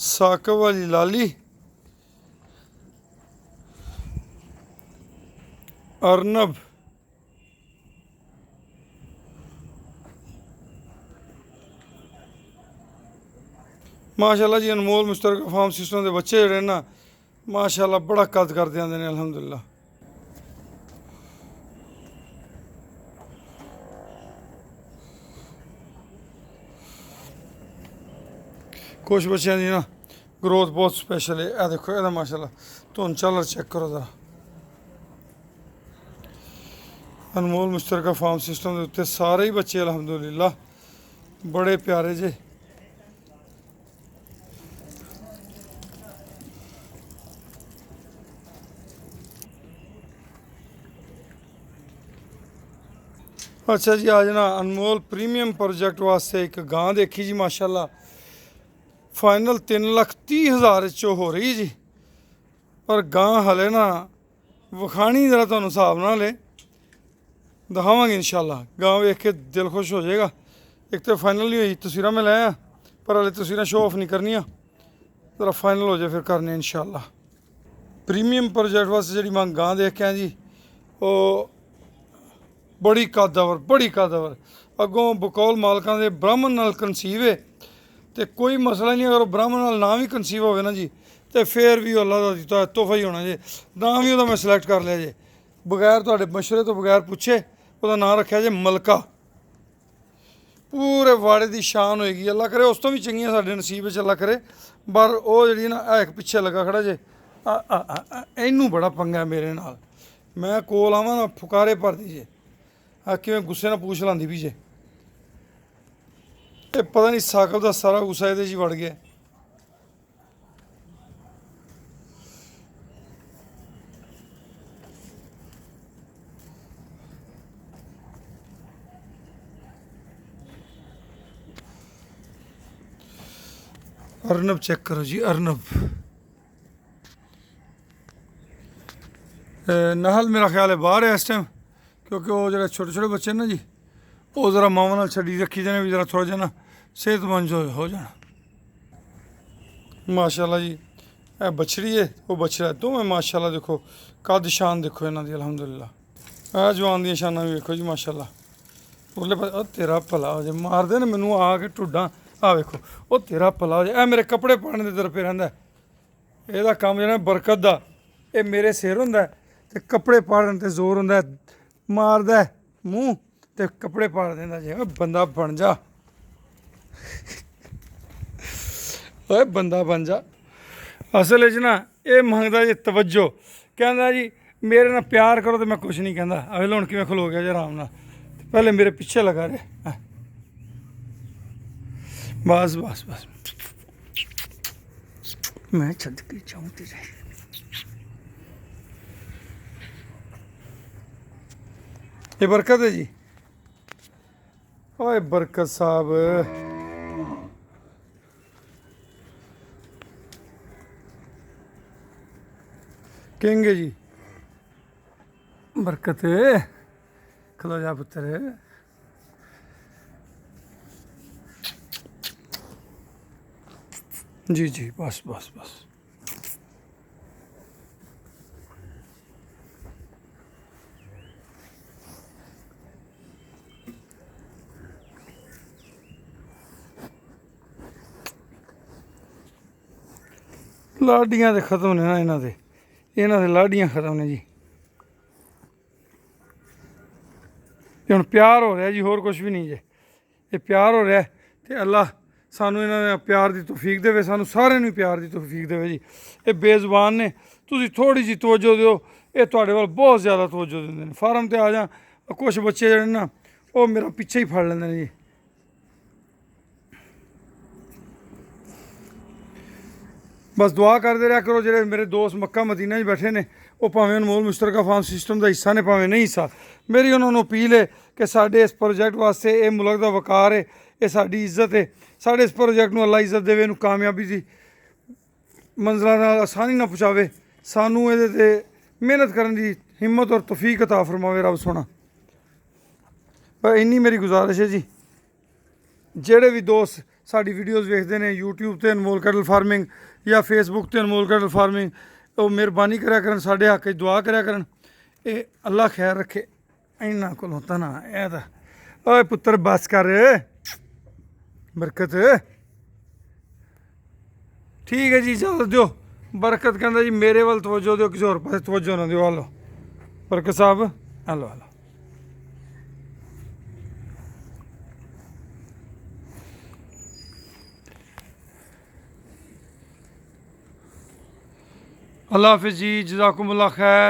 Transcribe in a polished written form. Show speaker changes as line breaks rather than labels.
साकब वाली लाली, अर्नब, माशाल्लाह जी अनमोल मुश्तरका farm system के बच्चे जोड़े ना माशाल्लाह बड़ा कद करते आते हैं अलहमदुलिल्लाह। कुछ बच्चों की ना ग्रोथ बहुत स्पैशल है। यह देखो यदा माशाल्लाह धुन झालर चेक करो जरा। अनमोल मुश्तरका फार्म सिस्टम के उत्ते सारे ही बच्चे अलहमदुलिल्लाह बड़े प्यारे जे। अच्छा जी आज ना अनमोल प्रीमियम प्रोजेक्ट वास्ते एक गां देखी जी माशाल्लाह फाइनल 3,30,000 चो हो रही जी। पर गां हले ना विखानी जरा तुहानू हिसाब नाल है दिखावांगे इंशाल्लाह। गां वेख के दिल खुश हो जाएगा। एक तो फाइनल नहीं हुई तस्वीरां मैं लाया पर हले तस्वीरां शो ऑफ नहीं करनियां, जरा फाइनल हो जाए फिर करने इंशाल्लाह। प्रीमियम प्रोजेक्ट वास्ते जी मैं गां देख के जी वो बड़ी कदावर अगों बकौल मालकां दे ब्राह्मण नाल कंसीव है तो कोई मसला नहीं। अगर ब्राह्मण नाल ना भी कंसीव होवे ना जी तो फिर भी अल्लाह का दिता तोहफा ही होना जे। नाम भी वह मैं सिलेक्ट कर लिया जे बगैर तुहाडे मशवरे तो बगैर पुछे। वह नाम रखा जे मलका। पूरे वाड़े की शान होएगी। अल्लाह करे उस तो भी चंगियां साडे नसीब च अल्लाह करे। पर वह जी ना एक पिछे लगा खड़ा जे इनू बड़ा पंगा मेरे नाल। मैं कोल आवां ना फुकारे भरदी जे किवें गुस्से नाल पूछ लांदी भी जे। ये पता नहीं साकब का सारा गुस्सा ये वड़ गया। अर्नब चेक करो जी अर्नब। नहल मेरा ख्याल है बाहर है इस टाइम क्योंकि वो जो छोटे छोटे बच्चे ना जी वो जरा मावां नाल छड्डी रखी जाने भी जरा थोड़ा जा ना सेहतमंद हो जाना। माशाल्लाह जी यह बछड़ी है वो बछड़ा है दोवें माशाल्लाह। देखो कद शान देखो इन्हां दी अलहमदुलिल्लाह। जवान दी शानां भी देखो जी माशाल्लाह। उरले पासे तेरा भला हो जाए मारदे ने मैनू आके टुड्डां आ वेखो वो तेरा भला हो जाए। मेरे कपड़े पाने दे तरफे रहिंदा एहदा कम्म जेहड़ा बरकत दा ये मेरे सिर हुंदा ते कपड़े पाड़न ते जोर हुंदा मारदा मूँह ते कपड़े पाड़ देंदा जे। बंदा बन जा ओए बंदा बन जा। असल च ना ये मंगदा जी तवज्जो। कहंदा जी मेरे नाल प्यार करो तो मैं कुछ नहीं कहंदा। अगले हुण किवें खलो गया जी आराम नाल पहले मेरे पिछे लगा रहे। बस बस बस मैं छड्ड के जाऊं तेरे। ये बरकत है जी। ओए बरकत साहब कहेंगे जी बरकत खलो जा पुत्र। जी जी बस बस बस लाडियां तो खत्म ने ना इन्हों के लाडियां खत्म ने जी। हुण प्यार हो रहा जी होर कुछ भी नहीं जे। ये प्यार हो रहा तो अल्लाह सानू इन्होंने प्यार की तौफीक देवे। सानू सारिਆਂ ਨੂੰ प्यार की तौफीक देवे जी। ये बेजुबान ने तुसीं थोड़ी जी तवज्जो दिओ ये तुहाडे वल बहुत ज़्यादा तवज्जो दिंदे ने। फार्म ते आ जा कुछ बच्चे जिहड़े ना वो मेरा पिछे ही फड़ लैंदे ने जी। बस दुआ करते रहा करो। जो मेरे दोस्त मक्का मदीना बैठे ने वो भावें अनमोल मुश्तरका फार्म सिस्टम का हिस्सा ने भावें नहीं हिस्सा। मेरी उन्होंने अपील है कि साढ़े इस प्रोजेक्ट वास्ते ये मुल्क का वकार है ये साड़ी इज्जत है। साढ़े इस प्रोजेक्ट में अल्लाह इज्जत देवे कामयाबी की मंजिलों आसानी ना पहुँचावे। सानू ये मेहनत करने की हिम्मत और तौफीक अता फरमावे रब सोना। पर इन्नी मेरी गुजारिश है जी जेड़े भी दोस्त ਸਾਡੀ ਵੀਡੀਓਜ਼ ਵੇਖਦੇ ਨੇ YouTube ਤੇ ਅਨਮੋਲ ਕੈਟਲ ਫਾਰਮਿੰਗ ਜਾਂ Facebook ਤੇ ਅਨਮੋਲ ਕੈਟਲ ਫਾਰਮਿੰਗ, ਉਹ ਮਿਹਰਬਾਨੀ ਕਰਿਆ ਕਰਨ, ਸਾਡੇ ਹੱਕ 'ਚ ਦੁਆ ਕਰਿਆ ਕਰਨ। ਇਹ ਅੱਲਾ ਖੈਰ ਰੱਖੇ ਇਹਨਾਂ ਕੋਲੋਂ ਤਾਂ ਨਾ ਇਹ ਤਾਂ। ਓਏ ਪੁੱਤਰ ਬਸ ਕਰ, ਬਰਕਤ ਠੀਕ ਹੈ ਜੀ, ਇਜਾਜ਼ਤ ਦਿਓ। ਬਰਕਤ ਕਹਿੰਦਾ ਜੀ ਮੇਰੇ ਵੱਲ ਤਵੱਜੋ ਦਿਓ, ਕਿਸੇ ਹੋਰ ਪਾਸੇ ਤਵੱਜੋ ਨਾ ਦਿਓ। ਹਲੋ ਬਰਕਤ ਸਾਹਿਬ, ਹਲੋ ਹਲੋ। अल्लाह हाफिज़ जी, जज़ाकुमुल्लाह खैर।